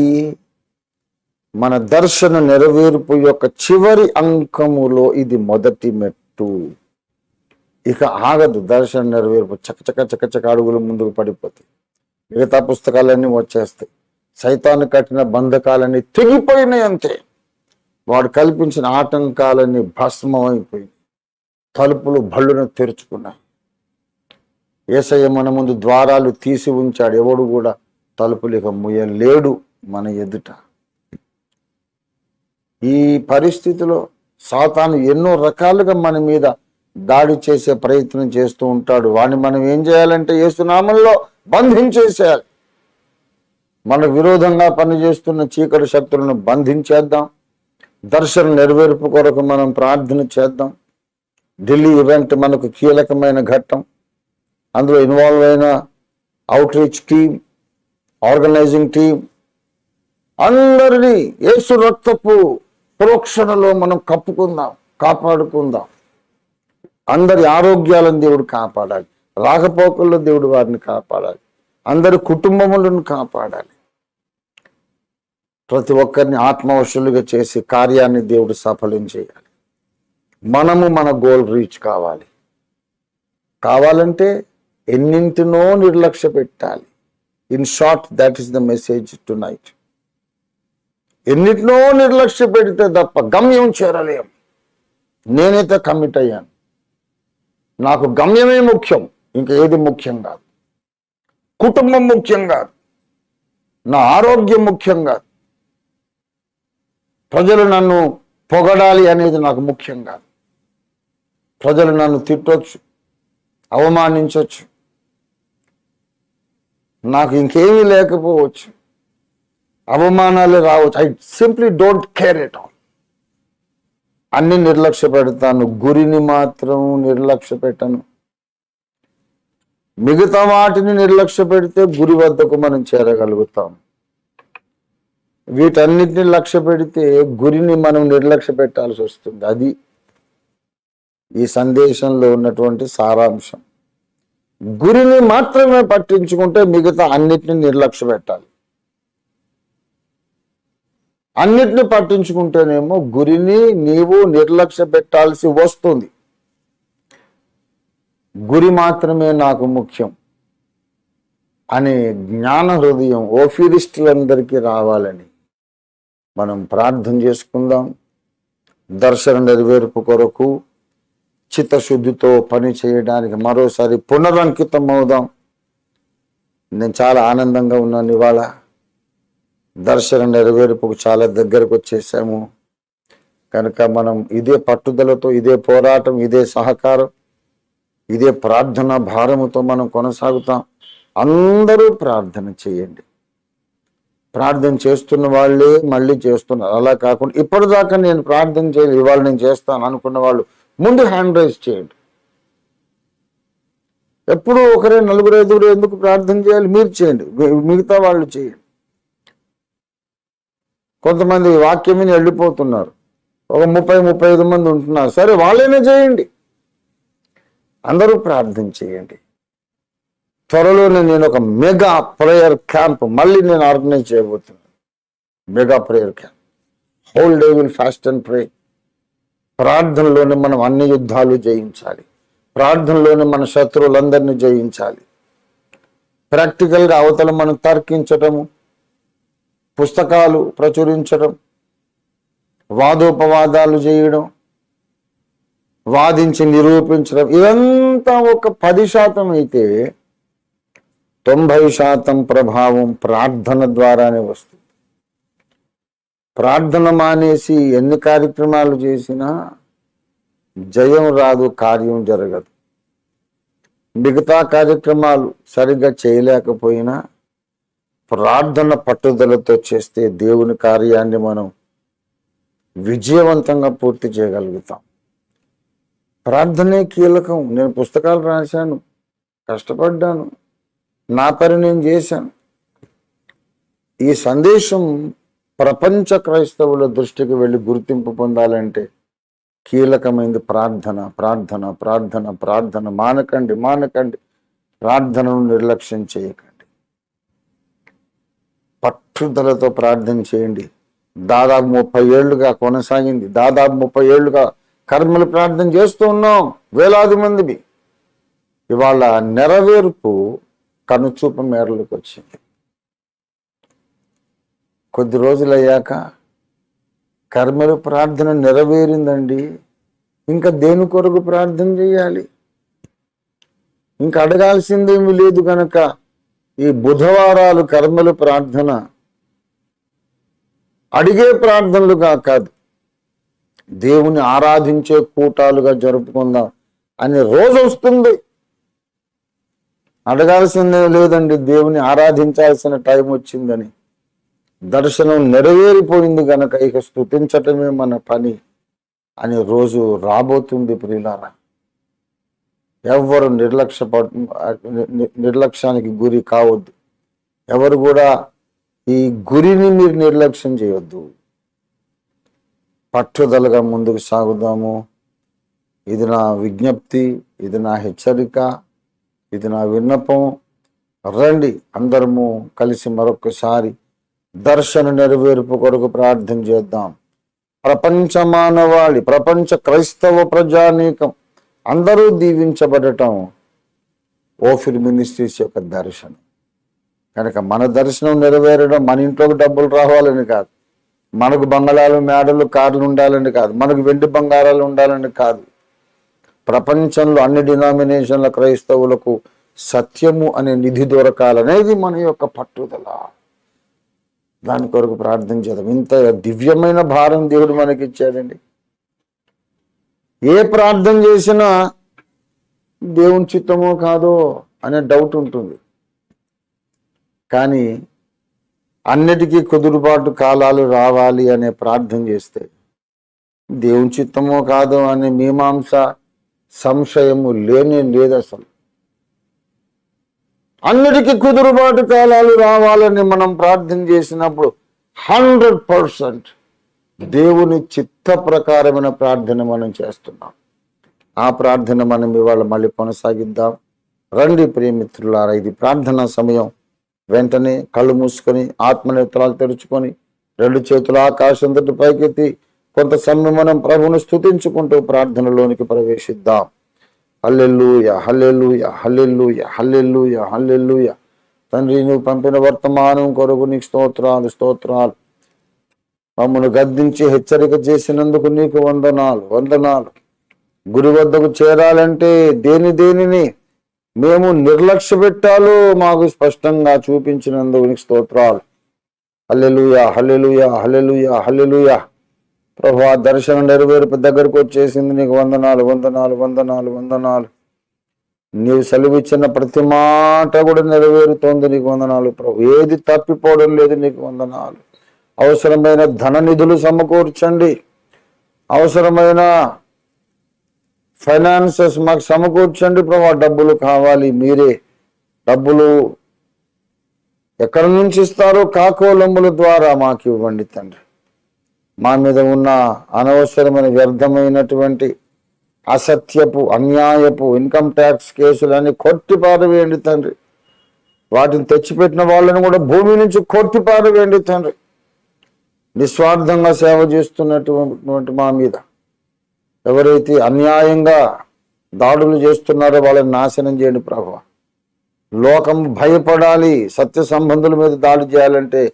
[SPEAKER 1] మన దర్శన నెరవేర్పు యొక్క చివరి అంకములో ఇది మొదటి మెట్టు. ఇక ఆగదు దర్శన నెరవేర్పు. చకచక అడుగులు ముందుకు పడిపోతాయి. మిగతా పుస్తకాలన్నీ వచ్చేస్తాయి. సైతాను కట్టిన బంధకాలన్నీ తెగిపోయినాయి. అంతే. వాడు కల్పించిన ఆటంకాలన్నీ భస్మమైపోయి తలుపులు భళ్ళును తెరుచుకున్నాయి. యేసయ్య మన ముందు ద్వారాలు తీసి ఉంచాడు. ఎవడు కూడా తలుపులు ఇక ముయ్యలేడు మన ఎదుట. ఈ పరిస్థితిలో సాతాను ఎన్నో రకాలుగా మన మీద దాడి చేసే ప్రయత్నం చేస్తూ ఉంటాడు. వాడిని మనం ఏం చేయాలంటే యేసునామంలో బంధించేసేయాలి. మన విరోధంగా పనిచేస్తున్న చీకటి శక్తులను బంధించేద్దాం. దర్శన నెరవేర్పు కొరకు మనం ప్రార్థన చేద్దాం. ఢిల్లీ ఈవెంట్ మనకు కీలకమైన ఘట్టం. అందులో ఇన్వాల్వ్ అయిన outreach team, organising team అందరినీ యేసు రక్తపు ప్రోక్షణలో మనం కప్పుకుందాం, కాపాడుకుందాం. అందరి ఆరోగ్యాలను దేవుడు కాపాడాలి. రాకపోకల్లో దేవుడు వారిని కాపాడాలి. అందరి కుటుంబములను కాపాడాలి. ప్రతి ఒక్కరిని ఆత్మవశులుగా చేసి కార్యాన్ని దేవుడు సఫలం చేయాలి. మనము మన గోల్ రీచ్ కావాలంటే ఎన్నింటినో నిర్లక్ష్య పెట్టాలి. In short, that is the message tonight. ఎన్నిటినో నిర్లక్ష్య పెడితే తప్ప గమ్యం చేరలేం. నేనైతే కమిట్ అయ్యాను. నాకు గమ్యమే ముఖ్యం, ఇంకా ఏది ముఖ్యం కాదు. కుటుంబం ముఖ్యం కాదు, నా ఆరోగ్యం ముఖ్యం కాదు, ప్రజలు నన్ను పొగడాలి అనేది నాకు ముఖ్యం కాదు. ప్రజలు నన్ను తిట్టొచ్చు, అవమానించవచ్చు, నాకు ఇంకేమీ లేకపోవచ్చు, అవమానాలు రావచ్చు. I simply don't care at all. అన్ని నిర్లక్ష్య పెడతాను, గురిని మాత్రం నిర్లక్ష్య పెట్టను. మిగతా వాటిని నిర్లక్ష్య పెడితే గురి వద్దకు మనం చేరగలుగుతాం. వీటన్నిటిని లక్ష్య పెడితే గురిని మనం నిర్లక్ష్య పెట్టాల్సి వస్తుంది. అది ఈ సందేశంలో ఉన్నటువంటి సారాంశం. గురిని మాత్రమే పట్టించుకుంటే మిగతా అన్నిటిని నిర్లక్ష్య పెట్టాలి. అన్నిటిని పట్టించుకుంటేనేమో గురిని నీవు నిర్లక్ష్య పెట్టాల్సి వస్తుంది. గురి మాత్రమే నాకు ముఖ్యం అనే జ్ఞాన హృదయం ఓఫీరిస్టులందరికీ రావాలని మనం ప్రార్థన చేసుకుందాం. దర్శన నెరవేర్పు కొరకు చిత్తశుద్ధితో పని చేయడానికి మరోసారి పునరంకితం అవుదాం. నేను చాలా ఆనందంగా ఉన్నాను. ఇవాళ దర్శన నెరవేర్పుకు చాలా దగ్గరకు వచ్చేసాము కనుక మనం ఇదే పట్టుదలతో, ఇదే పోరాటం, ఇదే సహకారం, ఇదే ప్రార్థన భారముతో మనం కొనసాగుతాం. అందరూ ప్రార్థన చేయండి. ప్రార్థన చేస్తున్న వాళ్ళే మళ్ళీ చేస్తున్నారు. అలా కాకుండా ఇప్పటిదాకా నేను ప్రార్థన చేయలేదు, ఇవాళ నేను చేస్తాను అనుకున్న వాళ్ళు ముందు హ్యాండ్ రైజ్ చేయండి. ఎప్పుడూ ఒకరే నలుగురు ఐదుగురు ఎందుకు ప్రార్థన చేయాలి? మీరు చేయండి, మిగతా వాళ్ళు చేయండి. కొంతమంది వాక్యం విని వెళ్ళిపోతున్నారు, ఒక 30-35 మంది ఉంటున్నారు. సరే, వాళ్ళైనా చేయండి. అందరూ ప్రార్థన చేయండి. త్వరలోనే నేను ఒక మెగా ప్రేయర్ క్యాంప్ మళ్ళీ నేను ఆర్గనైజ్ చేయబోతున్నాను. Mega prayer camp. Whole day will fast and pray. ప్రార్థనలోనే మనం అన్ని యుద్ధాలు జయించాలి. ప్రార్థనలోనే మన శత్రువులందరినీ జయించాలి. ప్రాక్టికల్గా అవతల మనం తర్కించటము, పుస్తకాలు ప్రచురించడం, వాదోపవాదాలు చేయడం, వాదించి నిరూపించడం, ఇదంతా ఒక 10% అయితే 90% ప్రభావం ప్రార్థన ద్వారానే వస్తుంది. ప్రార్థన మానేసి ఎన్ని కార్యక్రమాలు చేసినా జయం రాదు, కార్యం జరగదు. మిగతా కార్యక్రమాలు సరిగ్గా చేయలేకపోయినా ప్రార్థన పట్టుదలతో చేస్తే దేవుని కార్యాన్ని మనం విజయవంతంగా పూర్తి చేయగలుగుతాం. ప్రార్థనే కీలకం. నేను పుస్తకాలు రాశాను, కష్టపడ్డాను, నా పని నేను చేశాను. ఈ సందేశం ప్రపంచ క్రైస్తవుల దృష్టికి వెళ్ళి గుర్తింపు పొందాలంటే కీలకమైంది ప్రార్థన. ప్రార్థన ప్రార్థన ప్రార్థన మానకండి, మానకండి. ప్రార్థనను నిర్లక్ష్యం చేయకండి. పట్టుదలతో ప్రార్థన చేయండి. దాదాపు 30 ఏళ్లుగా కొనసాగింది. దాదాపు 30 ఏళ్లుగా కర్మలు ప్రార్థన చేస్తూ ఉన్నాం, వేలాది మందివి. ఇవాళ నెరవేర్పు కనుచూపు మేరలకు వచ్చింది. కొద్ది రోజులు అయ్యాక కర్మలు ప్రార్థన నెరవేరిందండి. ఇంకా దేని కొరకు ప్రార్థన చేయాలి? ఇంకా అడగాల్సిందేమీ లేదు. కనుక ఈ బుధవారాలు కర్మలు ప్రార్థన అడిగే ప్రార్థనలుగా కాదు, దేవుని ఆరాధించే కూటాలుగా జరుపుకుందాం అనే రోజు వస్తుంది. అడగాల్సిందే లేదండి, దేవుని ఆరాధించాల్సిన టైం వచ్చిందని. దర్శనం నెరవేరిపోయింది గనక ఇక స్తుతించటమే మన పని అనే రోజు రాబోతుంది. ప్రియులారా, ఎవరు నిర్లక్ష్యానికి గురి కావద్దు. ఎవరు కూడా ఈ గురిని మీరు నిర్లక్ష్యం చేయొద్దు. పట్టుదలగా ముందుకు సాగుదాము. ఇది నా విజ్ఞప్తి, ఇది నా హెచ్చరిక, ఇది నా విన్నపం. రండి, అందరము కలిసి మరొకసారి దర్శన నెరవేర్పు కొరకు ప్రార్థన చేద్దాం. ప్రపంచ మానవాళి, ప్రపంచ క్రైస్తవ ప్రజానీకం అందరూ దీవించబడటం ఓఫిర్ మినిస్ట్రీస్ యొక్క దర్శనం. కనుక మన దర్శనం నెరవేరడం మన ఇంట్లోకి డబ్బులు రావాలని కాదు, మనకు బంగళాలు, మేడలు, కార్లు ఉండాలని కాదు, మనకు వెండి బంగారాలు ఉండాలని కాదు. ప్రపంచంలో అన్ని డినామినేషన్ల క్రైస్తవులకు సత్యము అనే నిధి దొరకాలనేది మన యొక్క పట్టుదల. దాని కొరకు ప్రార్థన చేద్దాం. ఇంత దివ్యమైన భారం దేవుడు మనకిచ్చాడండి. ఏ ప్రార్థన చేసినా దేవుని చిత్తమో కాదో అనే డౌట్ ఉంటుంది. కానీ అన్నిటికీ కుదురుబాటు కాలాలు రావాలి అనే ప్రార్థన చేస్తే దేవుని చిత్తమో కాదో అనే మీమాంస, సంశయము లేనే లేదు. అసలు అన్నిటికీ కుదురుబాటు కాలాలు రావాలని మనం ప్రార్థన చేసినప్పుడు 100% దేవుని చిత్త ప్రకారమైన ప్రార్థన మనం చేస్తున్నాం. ఆ ప్రార్థన మనం ఇవాళ మళ్ళీ కొనసాగిద్దాం. రండి ప్రియమిత్రులారా, ఇది ప్రార్థనా సమయం. వెంటనే కళ్ళు మూసుకొని ఆత్మనేత్రాలు తెరుచుకొని 2 చేతుల ఆకాశం తట్టు పైకెత్తి కొంత సమయం మనం ప్రభువును స్తుతించుకుంటూ ప్రార్థనలోనికి ప్రవేశిద్దాం. హల్లెలూయా, హల్లెలూయా, హల్లెలూయా, హల్లెలూయా, హల్లెలూయా. తండ్రి, నువ్వు పంపిన వర్తమానం కొరకు నీకు స్తోత్రాలు, స్తోత్రాలు. మమ్మల్ని గద్దించి హెచ్చరిక చేసినందుకు నీకు వందనాలు, వందనాలు. గురి వద్దకు చేరాలంటే దేనిని మేము నిర్లక్ష్య పెట్టాలో మాకు స్పష్టంగా చూపించినందుకు నీకు స్తోత్రాలు. హల్లెలూయా, హల్లెలూయా, హల్లెలూయా, హల్లెలూయా. ప్రభువా, దర్శనం నెరవేర్పు దగ్గరకు వచ్చేసింది. నీకు వందనాలు, వందనాలు, వందనాలు, వందనాలు. నీవు సెలవిచ్చిన ప్రతి మాట కూడా నెరవేరుతోంది. నీకు వందనాలు ప్రభు. ఏది తప్పిపోవడం లేదు. నీకు వందనాలు. అవసరమైన ధన నిధులు సమకూర్చండి. అవసరమైన ఫైనాన్సెస్ మాకు సమకూర్చండి ప్రభు. డబ్బులు కావాలి. మీరే డబ్బులు ఎక్కడి నుంచి ఇస్తారో కాకోలముల ద్వారా మాకు ఇవ్వండి తండ్రి. మా మీద ఉన్న అనవసరమైన వ్యర్థమైనటువంటి అసత్యపు, అన్యాయపు ఇన్కమ్ ట్యాక్స్ కేసులన్నీ కొట్టి పారవేయండి తండ్రి. వాటిని తెచ్చిపెట్టిన వాళ్ళని కూడా భూమి నుంచి కొట్టి పారవేయండి తండ్రి. నిస్వార్థంగా సేవ చేస్తున్నటువంటి మా మీద ఎవరైతే అన్యాయంగా దాడులు చేస్తున్నారో వాళ్ళని నాశనం చేయండి ప్రభువా. లోకం భయపడాలి. సత్య సంబంధుల మీద దాడి చేయాలంటే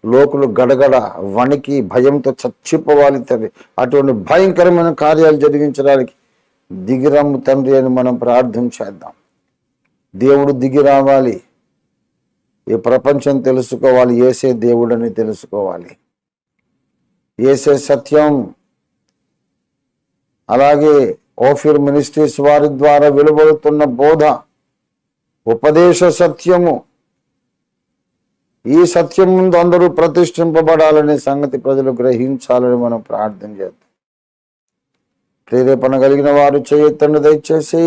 [SPEAKER 1] లోకులు గడగడ వణికి భయంతో చచ్చిపోవాలి తండ్రి. అటువంటి భయంకరమైన కార్యాలు జరిగించడానికి దిగిరమ్ము తండ్రి అని మనం ప్రార్థన చేద్దాం. దేవుడు దిగి రావాలి. ఈ ప్రపంచం తెలుసుకోవాలి. యేసే దేవుడని తెలుసుకోవాలి. యేసే సత్యం. అలాగే ఓఫీర్ మినిస్ట్రీస్ వారి ద్వారా వెలువడుతున్న బోధ, ఉపదేశ సత్యము. ఈ సత్యం ముందు అందరూ ప్రతిష్ఠింపబడాలనే సంగతి ప్రజలు గ్రహించాలని మనం ప్రార్థన చేద్దాం. ప్రేరేపణ కలిగిన వారు చేయొత్తండి దయచేసి.